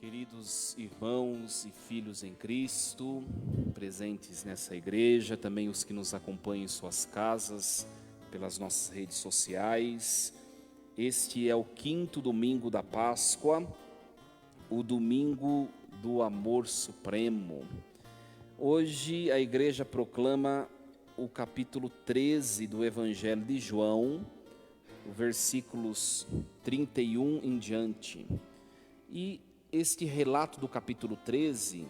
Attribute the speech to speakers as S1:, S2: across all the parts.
S1: Queridos irmãos e filhos em Cristo, presentes nessa igreja, também os que nos acompanham em suas casas, pelas nossas redes sociais. Este é o 5º domingo da Páscoa, o domingo do amor supremo. Hoje a igreja proclama o capítulo 13 do Evangelho de João, versículos 31 em diante. E este relato do capítulo 13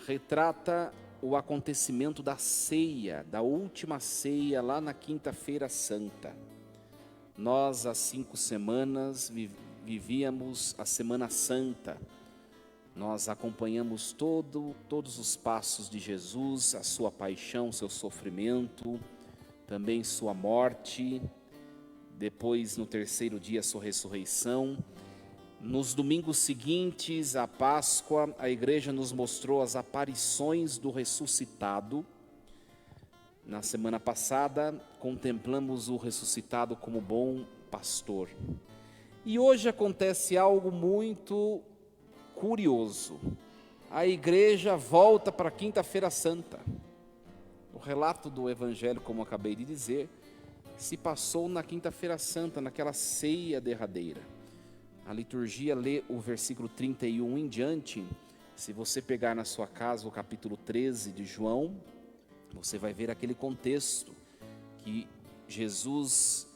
S1: retrata o acontecimento da ceia, da última ceia lá na Quinta-feira Santa. Nós, há 5 semanas, vivíamos a Semana Santa. Nós acompanhamos todos os passos de Jesus, a sua paixão, seu sofrimento, também sua morte, depois no 3º dia sua ressurreição. Nos domingos seguintes à Páscoa, a igreja nos mostrou as aparições do ressuscitado. Na semana passada, contemplamos o ressuscitado como bom pastor. E hoje acontece algo muito curioso. A igreja volta para a Quinta-feira Santa. O relato do Evangelho, como acabei de dizer, se passou na Quinta-feira Santa, naquela ceia derradeira. A liturgia lê o versículo 31 em diante. Se você pegar na sua casa o capítulo 13 de João, você vai ver aquele contexto que Jesus,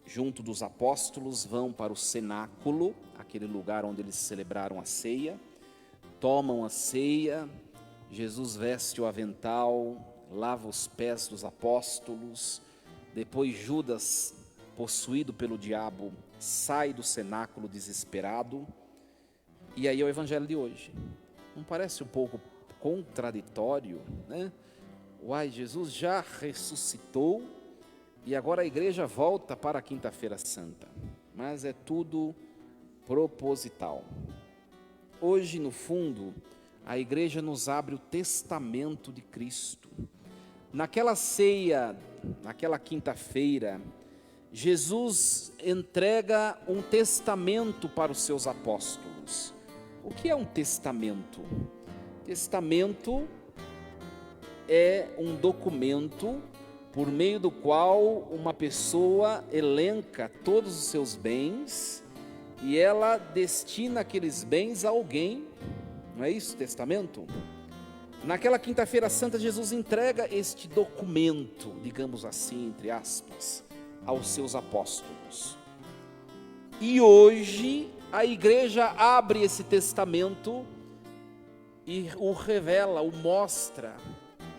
S1: junto dos apóstolos, vão para o cenáculo, aquele lugar onde eles celebraram a ceia, tomam a ceia, Jesus veste o avental, lava os pés dos apóstolos, depois Judas, possuído pelo diabo, sai do cenáculo desesperado. E aí é o evangelho de hoje. Não parece um pouco contraditório, né? Uai, Jesus já ressuscitou e agora a igreja volta para a Quinta-feira Santa. Mas é tudo proposital. Hoje, no fundo, a igreja nos abre o testamento de Cristo. Naquela ceia, naquela quinta-feira, Jesus entrega um testamento para os seus apóstolos. O que é um testamento? Testamento é um documento por meio do qual uma pessoa elenca todos os seus bens e ela destina aqueles bens a alguém. Não é isso, testamento? Naquela Quinta-feira Santa, Jesus entrega este documento, digamos assim, entre aspas, aos seus apóstolos. E hoje a igreja abre esse testamento e o revela, o mostra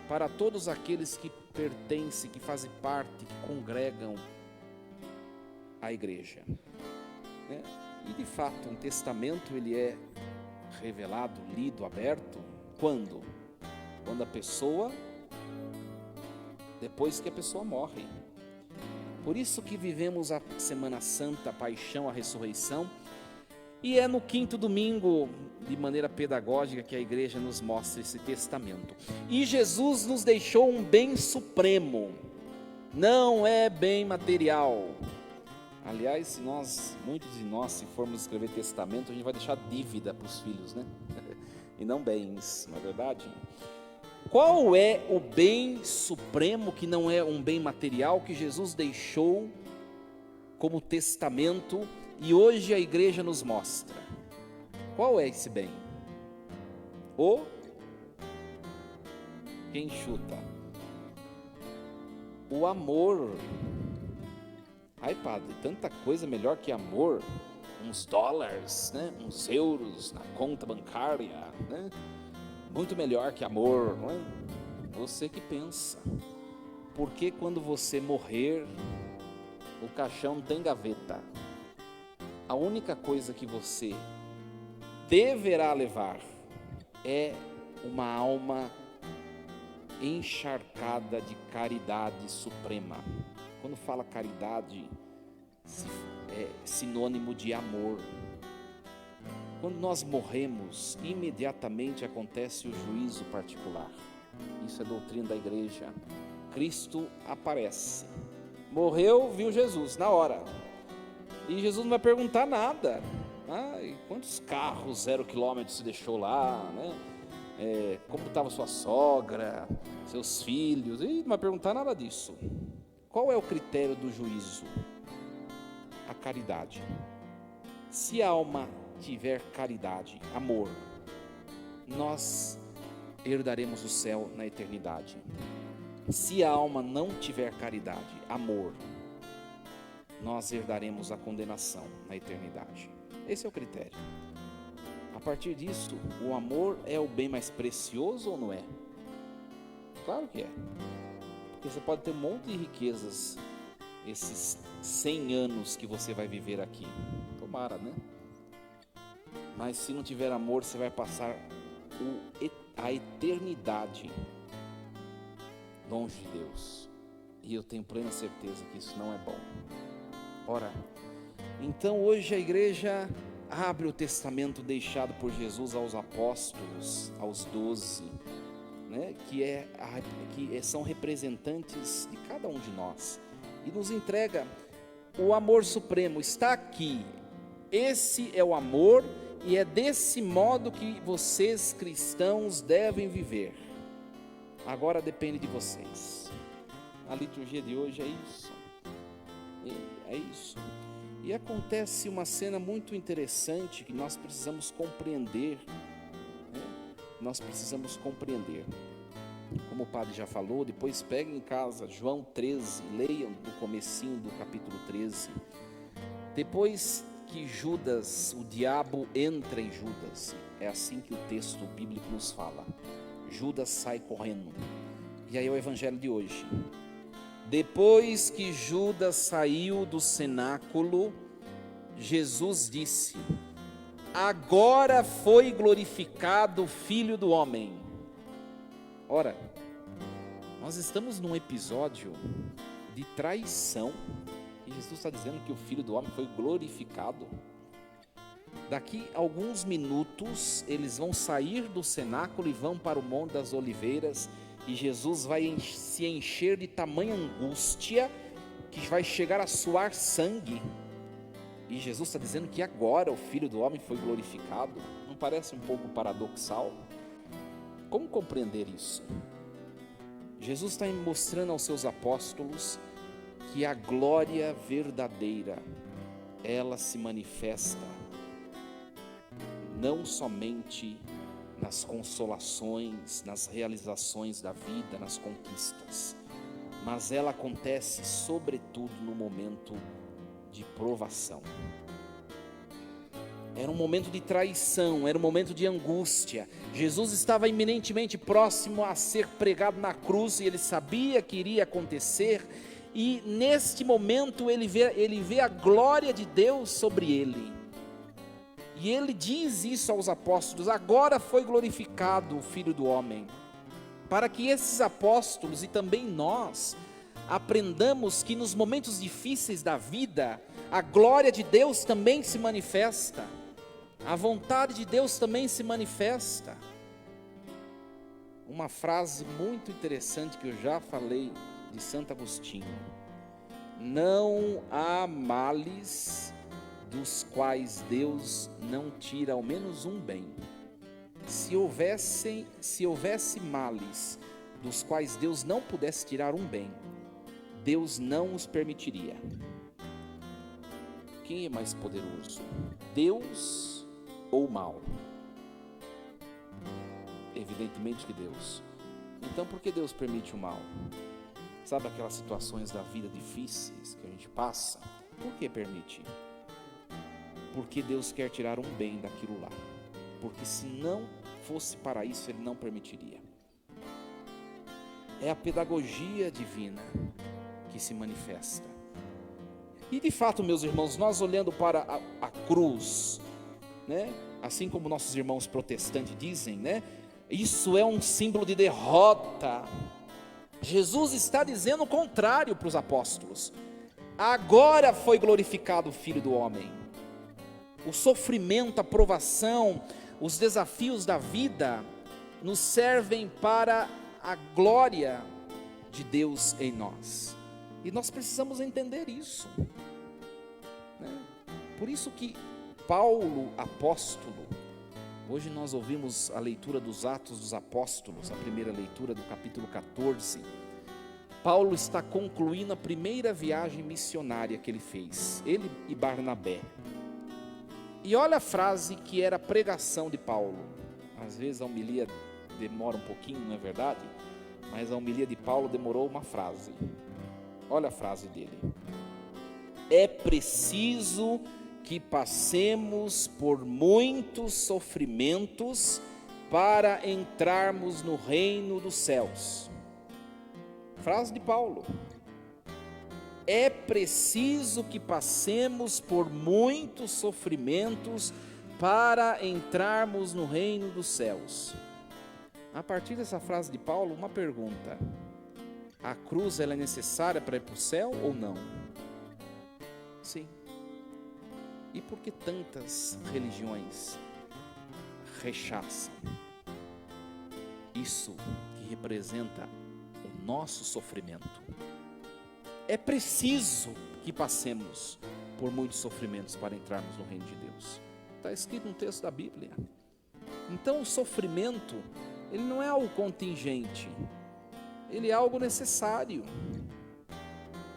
S1: para todos aqueles que pertencem, que fazem parte, que congregam a igreja. E de fato, um testamento ele é revelado, lido, aberto, quando? Quando a pessoa, depois que a pessoa morre. Por isso que vivemos a Semana Santa, a paixão, a ressurreição. E é no 5º domingo, de maneira pedagógica, que a igreja nos mostra esse testamento. E Jesus nos deixou um bem supremo. Não é bem material. Aliás, muitos de nós, se formos escrever testamento, a gente vai deixar dívida para os filhos, né? E não bens, não é verdade? Qual é o bem supremo, que não é um bem material, que Jesus deixou como testamento e hoje a igreja nos mostra? Qual é esse bem? Quem chuta? O amor. Ai, padre, tanta coisa melhor que amor. Uns dólares, né? Uns euros na conta bancária, né? Muito melhor que amor, não é? Você que pensa. Porque quando você morrer, o caixão tem gaveta. A única coisa que você deverá levar é uma alma encharcada de caridade suprema. Quando fala caridade, é sinônimo de amor. Quando nós morremos, imediatamente acontece o juízo particular. Isso é doutrina da igreja. Cristo aparece. Morreu, viu Jesus na hora. E Jesus não vai perguntar nada. Ai, quantos carros 0 quilômetros você deixou lá, né? Como estava sua sogra, seus filhos, e não vai perguntar nada disso. Qual é o critério do juízo? A caridade. Se a alma tiver caridade, amor, nós herdaremos o céu na eternidade. Se a alma não tiver caridade, amor, nós herdaremos a condenação na eternidade. Esse é o critério. A partir disso, o amor é o bem mais precioso ou não é? Claro que é. Porque você pode ter um monte de riquezas esses 100 anos que você vai viver aqui. Tomara, né? Mas se não tiver amor, você vai passar a eternidade longe de Deus. E eu tenho plena certeza que isso não é bom. Ora, então hoje a igreja abre o testamento deixado por Jesus aos apóstolos, aos 12, né, que são representantes de cada um de nós, e nos entrega o amor supremo. Está aqui, esse é o amor, e é desse modo que vocês cristãos devem viver. Agora depende de vocês. A liturgia de hoje é isso. É isso. E acontece uma cena muito interessante que nós precisamos compreender, né? Nós precisamos compreender. Como o padre já falou, depois peguem em casa João 13, leiam do comecinho do capítulo 13. Depois que Judas, o diabo entra em Judas, é assim que o texto bíblico nos fala. Judas sai correndo. E aí é o evangelho de hoje. Depois que Judas saiu do cenáculo, Jesus disse: agora foi glorificado o Filho do Homem. Ora, nós estamos num episódio de traição, e Jesus está dizendo que o Filho do Homem foi glorificado. Daqui a alguns minutos, eles vão sair do cenáculo e vão para o Monte das Oliveiras, e Jesus vai se encher de tamanha angústia, que vai chegar a suar sangue. E Jesus está dizendo que agora o Filho do Homem foi glorificado. Não parece um pouco paradoxal? Como compreender isso? Jesus está mostrando aos seus apóstolos que a glória verdadeira, ela se manifesta não somente nas consolações, nas realizações da vida, nas conquistas, mas ela acontece sobretudo no momento de provação. Era um momento de traição, era um momento de angústia. Jesus estava iminentemente próximo a ser pregado na cruz, e ele sabia que iria acontecer, e neste momento ele vê a glória de Deus sobre ele. E ele diz isso aos apóstolos: agora foi glorificado o Filho do Homem, para que esses apóstolos e também nós aprendamos que nos momentos difíceis da vida, a glória de Deus também se manifesta, a vontade de Deus também se manifesta. Uma frase muito interessante que eu já falei de Santo Agostinho: não há males dos quais Deus não tira ao menos um bem. Se houvesse males dos quais Deus não pudesse tirar um bem, Deus não os permitiria. Quem é mais poderoso, Deus ou o mal? Evidentemente que Deus. Então por que Deus permite o mal? Sabe aquelas situações da vida difíceis que a gente passa? Por que permite? Porque Deus quer tirar um bem daquilo lá. Porque se não fosse para isso, Ele não permitiria. É a pedagogia divina que se manifesta. E de fato, meus irmãos, nós olhando para a cruz, né? Assim como nossos irmãos protestantes dizem, né? Isso é um símbolo de derrota. Jesus está dizendo o contrário para os apóstolos. Agora foi glorificado o Filho do Homem. O sofrimento, a provação, os desafios da vida nos servem para a glória de Deus em nós. E nós precisamos entender isso, né? Por isso que Paulo, apóstolo, hoje nós ouvimos a leitura dos Atos dos Apóstolos, a primeira leitura do capítulo 14. Paulo está concluindo a primeira viagem missionária que ele fez, ele e Barnabé. E olha a frase que era a pregação de Paulo. Às vezes a homilia demora um pouquinho, não é verdade? Mas a homilia de Paulo demorou uma frase. Olha a frase dele: é preciso que passemos por muitos sofrimentos para entrarmos no reino dos céus. Frase de Paulo. É preciso que passemos por muitos sofrimentos para entrarmos no reino dos céus. A partir dessa frase de Paulo, uma pergunta: a cruz ela é necessária para ir para o céu ou não? Sim. E por que tantas religiões rechaçam isso que representa o nosso sofrimento? É preciso que passemos por muitos sofrimentos para entrarmos no reino de Deus. Está escrito no texto da Bíblia. Então o sofrimento, ele não é algo contingente, ele é algo necessário.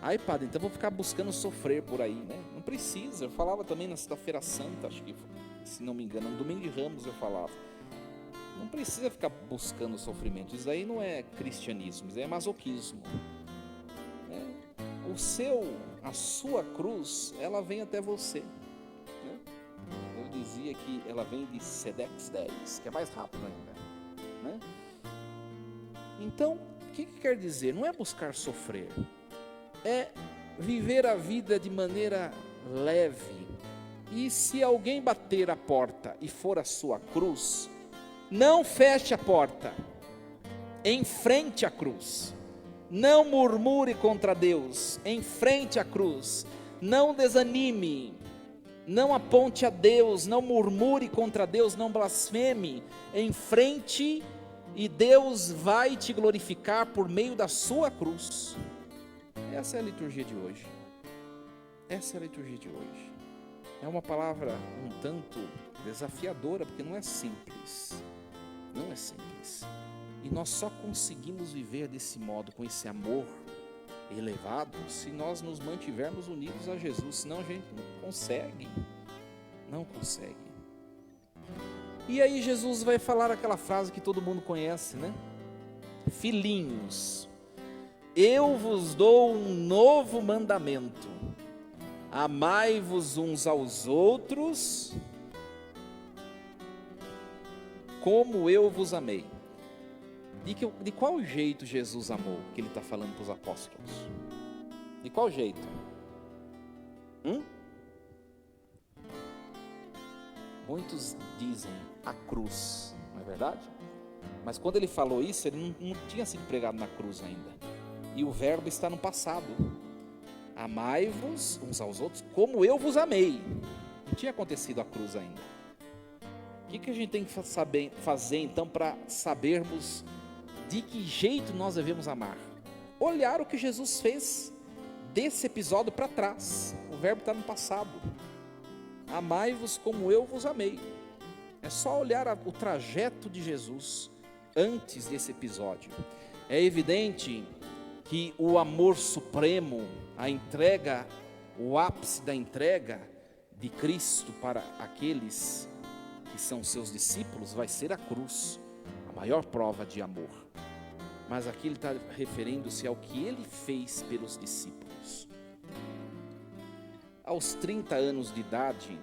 S1: Ai, padre, então vou ficar buscando sofrer por aí, né? Não precisa. Eu falava também na Sexta-feira Santa, acho que, se não me engano, no Domingo de Ramos eu falava. Não precisa ficar buscando sofrimento. Isso aí não é cristianismo, isso aí é masoquismo. A sua cruz, ela vem até você, né? Eu dizia que ela vem de Sedex 10, que é mais rápido ainda, né? Então, o que quer dizer? Não é buscar sofrer, é viver a vida de maneira leve. E se alguém bater a porta e for a sua cruz, não feche a porta, enfrente a cruz. Não murmure contra Deus, enfrente a cruz, não desanime, não aponte a Deus, não murmure contra Deus, não blasfeme, enfrente e Deus vai te glorificar por meio da sua cruz. Essa é a liturgia de hoje, essa é a liturgia de hoje. É uma palavra um tanto desafiadora, porque não é simples, não é simples. E nós só conseguimos viver desse modo, com esse amor elevado, se nós nos mantivermos unidos a Jesus. Senão a gente não consegue. Não consegue. E aí Jesus vai falar aquela frase que todo mundo conhece, né? Filhinhos, eu vos dou um novo mandamento. Amai-vos uns aos outros, como eu vos amei. De qual jeito Jesus amou, que ele está falando para os apóstolos? De qual jeito? Muitos dizem a cruz, não é verdade? Mas quando ele falou isso, ele não tinha sido pregado na cruz ainda. E o verbo está no passado. Amai-vos uns aos outros como eu vos amei. Não tinha acontecido a cruz ainda. O que a gente tem que fazer então para sabermos de que jeito nós devemos amar? Olhar o que Jesus fez desse episódio para trás. O verbo está no passado. Amai-vos como eu vos amei. É só olhar o trajeto de Jesus antes desse episódio. É evidente que o amor supremo, a entrega, o ápice da entrega de Cristo para aqueles que são seus discípulos vai ser a cruz, a maior prova de amor. Mas aqui ele está referindo-se ao que ele fez pelos discípulos. Aos 30 anos de idade,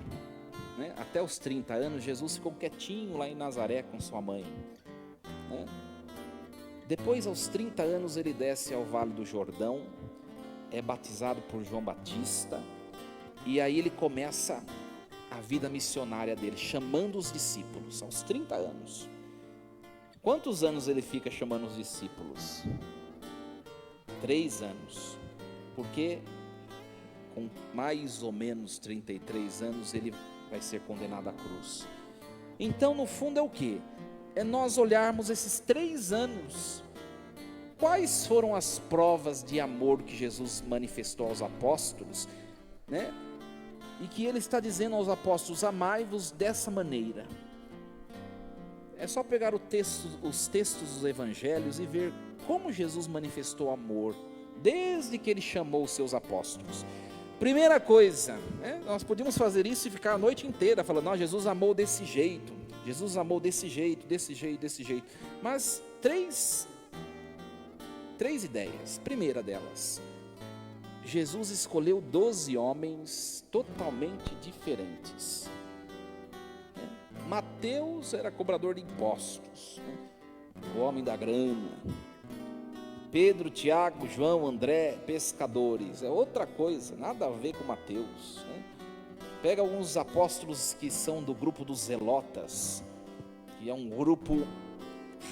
S1: né, até os 30 anos, Jesus ficou quietinho lá em Nazaré com sua mãe, né? Depois, aos 30 anos, ele desce ao Vale do Jordão, é batizado por João Batista, e aí ele começa a vida missionária dele, chamando os discípulos, aos 30 anos. Quantos anos ele fica chamando os discípulos? 3 anos, porque com mais ou menos 33 anos ele vai ser condenado à cruz. Então, no fundo é o quê? É nós olharmos esses 3 anos, quais foram as provas de amor que Jesus manifestou aos apóstolos, né? e que ele está dizendo aos apóstolos: amai-vos dessa maneira. É só pegar os textos dos evangelhos e ver como Jesus manifestou amor, desde que ele chamou os seus apóstolos. Primeira coisa, nós podíamos fazer isso e ficar a noite inteira falando: não, Jesus amou desse jeito, Jesus amou desse jeito, desse jeito, desse jeito. Mas três ideias. Primeira delas, Jesus escolheu 12 homens totalmente diferentes. Mateus era cobrador de impostos, o homem da grana. Pedro, Tiago, João, André, pescadores. É outra coisa, nada a ver com Mateus. Pega alguns apóstolos que são do grupo dos Zelotas, que é um grupo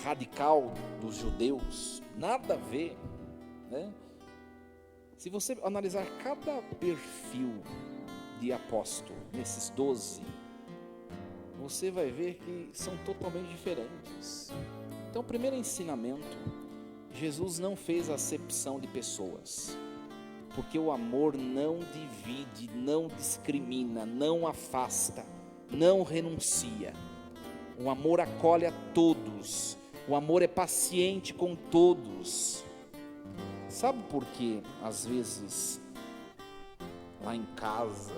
S1: radical dos judeus, nada a ver, Se você analisar cada perfil de apóstolo nesses 12, você vai ver que são totalmente diferentes. Então, o primeiro ensinamento: Jesus não fez acepção de pessoas, porque o amor não divide, não discrimina, não afasta, não renuncia. O amor acolhe a todos, o amor é paciente com todos. Sabe por que às vezes lá em casa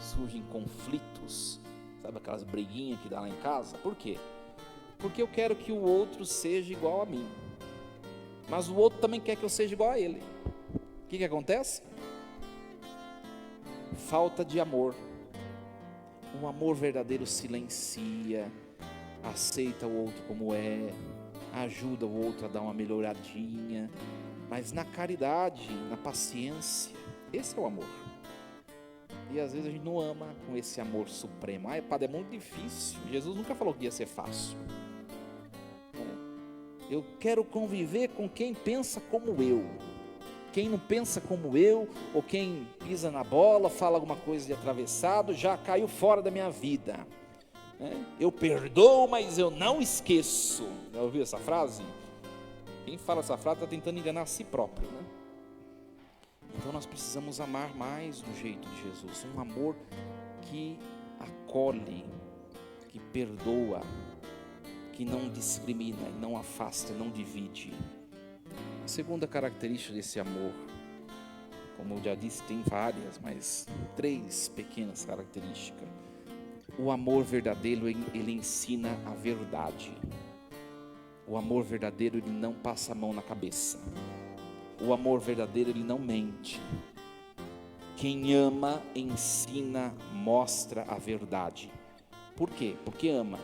S1: surgem conflitos? Sabe aquelas briguinhas que dá lá em casa? Por quê? Porque eu quero que o outro seja igual a mim, mas o outro também quer que eu seja igual a ele. O que acontece? Falta de amor. O amor verdadeiro silencia, aceita o outro como é, ajuda o outro a dar uma melhoradinha, mas na caridade, na paciência. Esse é o amor. E às vezes a gente não ama com esse amor supremo. Padre, é muito difícil. Jesus nunca falou que ia ser fácil. Eu quero conviver com quem pensa como eu. Quem não pensa como eu, ou quem pisa na bola, fala alguma coisa de atravessado, já caiu fora da minha vida. Eu perdoo, mas eu não esqueço. Já ouviu essa frase? Quem fala essa frase está tentando enganar a si próprio, Então nós precisamos amar mais do jeito de Jesus. Um amor que acolhe, que perdoa, que não discrimina, não afasta, não divide. A segunda característica desse amor, como eu já disse, tem várias, mas 3 pequenas características. O amor verdadeiro, ele ensina a verdade. O amor verdadeiro, ele não passa a mão na cabeça. O amor verdadeiro, ele não mente. Quem ama, ensina, mostra a verdade. Por quê? Porque ama.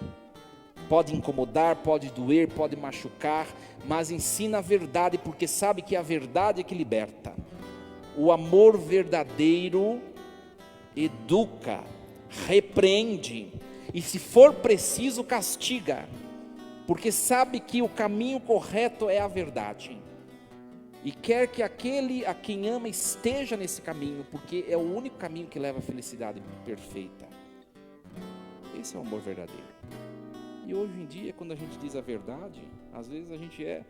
S1: Pode incomodar, pode doer, pode machucar, mas ensina a verdade, porque sabe que a verdade é que liberta. O amor verdadeiro educa, repreende e, se for preciso, castiga, porque sabe que o caminho correto é a verdade e quer que aquele a quem ama esteja nesse caminho, porque é o único caminho que leva à felicidade perfeita. Esse é o amor verdadeiro. E hoje em dia, quando a gente diz a verdade, às vezes a gente é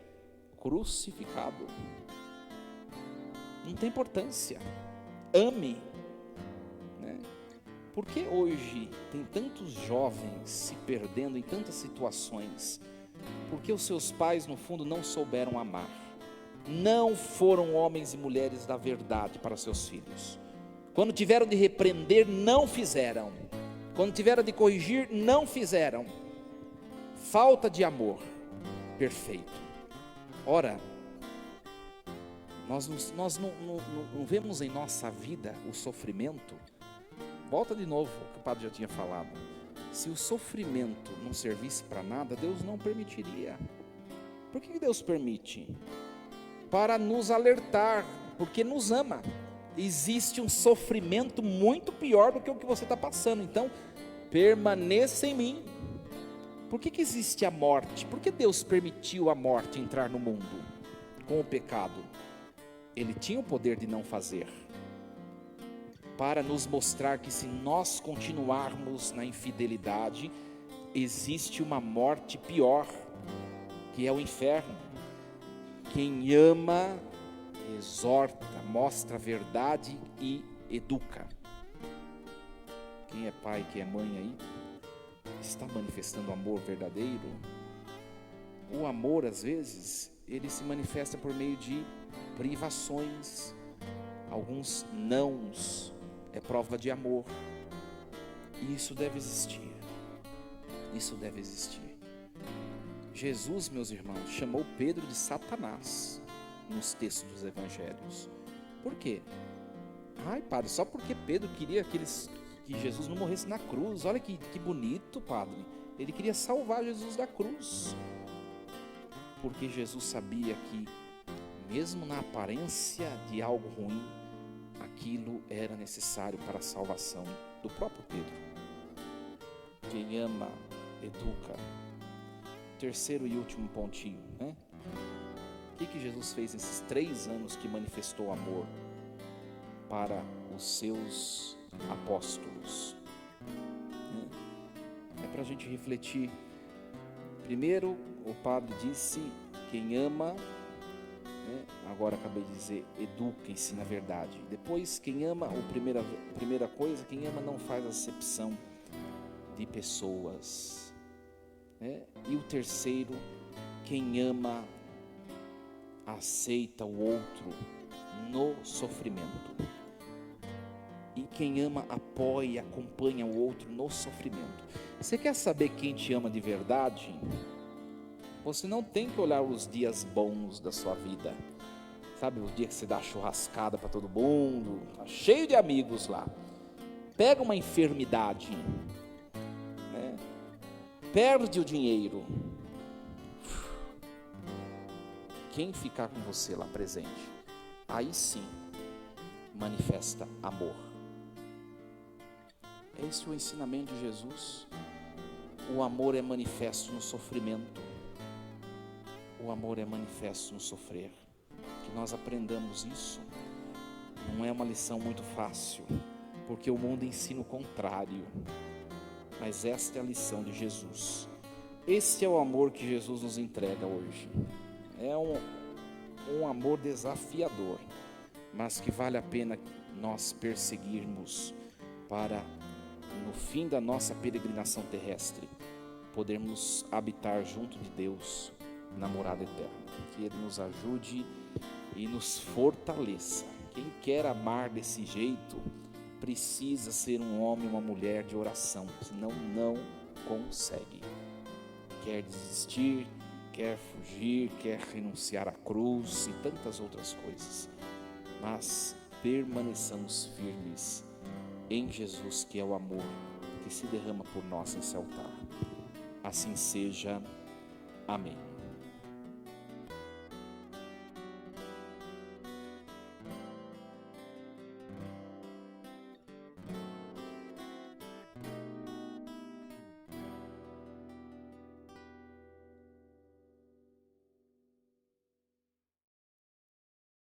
S1: crucificado. Não tem importância. Ame. Por que hoje tem tantos jovens se perdendo em tantas situações? Porque os seus pais, no fundo, não souberam amar. Não foram homens e mulheres da verdade para seus filhos. Quando tiveram de repreender, não fizeram. Quando tiveram de corrigir, não fizeram. Falta de amor perfeito. Ora, nós não vemos em nossa vida o sofrimento. Volta de novo o que o padre já tinha falado. Se o sofrimento não servisse para nada, Deus não permitiria. Por que Deus permite? Para nos alertar, porque nos ama. Existe um sofrimento muito pior do que o que você está passando. Então, permaneça em mim. Por que existe a morte? Por que Deus permitiu a morte entrar no mundo com o pecado? Ele tinha o poder de não fazer, para nos mostrar que, se nós continuarmos na infidelidade, existe uma morte pior, que é o inferno. Quem ama, exorta, mostra a verdade e educa. Quem é pai, quem é mãe aí, está manifestando amor verdadeiro? O amor, às vezes, ele se manifesta por meio de privações. Alguns nãos é prova de amor. E isso deve existir. Isso deve existir. Jesus, meus irmãos, chamou Pedro de Satanás nos textos dos evangelhos. Por quê? Ai, padre, só porque Pedro queria que Jesus não morresse na cruz. Olha que bonito, padre. Ele queria salvar Jesus da cruz. Porque Jesus sabia que, mesmo na aparência de algo ruim, aquilo era necessário para a salvação do próprio Pedro. Quem ama, educa. Terceiro e último pontinho, né? O que Jesus fez nesses 3 anos que manifestou amor para os seus apóstolos? É para a gente refletir. Primeiro, o padre disse: quem ama, né? Agora acabei de dizer, eduquem-se na verdade. Depois, quem ama, primeira coisa, quem ama não faz acepção de pessoas, né? E o terceiro, quem ama aceita o outro no sofrimento. E quem ama apoia, acompanha o outro no sofrimento. Você quer saber quem te ama de verdade? Você não tem que olhar os dias bons da sua vida. Sabe, os dias que você dá churrascada para todo mundo, tá cheio de amigos lá. Pega uma enfermidade, né? Perde o dinheiro. Quem ficar com você lá presente, aí sim manifesta amor. Esse é o ensinamento de Jesus. O amor é manifesto no sofrimento. O amor é manifesto no sofrer. Que nós aprendamos isso. Não é uma lição muito fácil, porque o mundo ensina o contrário. Mas esta é a lição de Jesus. Esse é o amor que Jesus nos entrega hoje. É um amor desafiador, mas que vale a pena nós perseguirmos para, no fim da nossa peregrinação terrestre, podermos habitar junto de Deus na morada eterna. Que Ele nos ajude e nos fortaleça. Quem quer amar desse jeito precisa ser um homem e uma mulher de oração, senão não consegue. Quer desistir, quer fugir, quer renunciar à cruz e tantas outras coisas, mas permaneçamos firmes em Jesus, que é o amor que se derrama por nós nesse altar. Assim seja. Amém.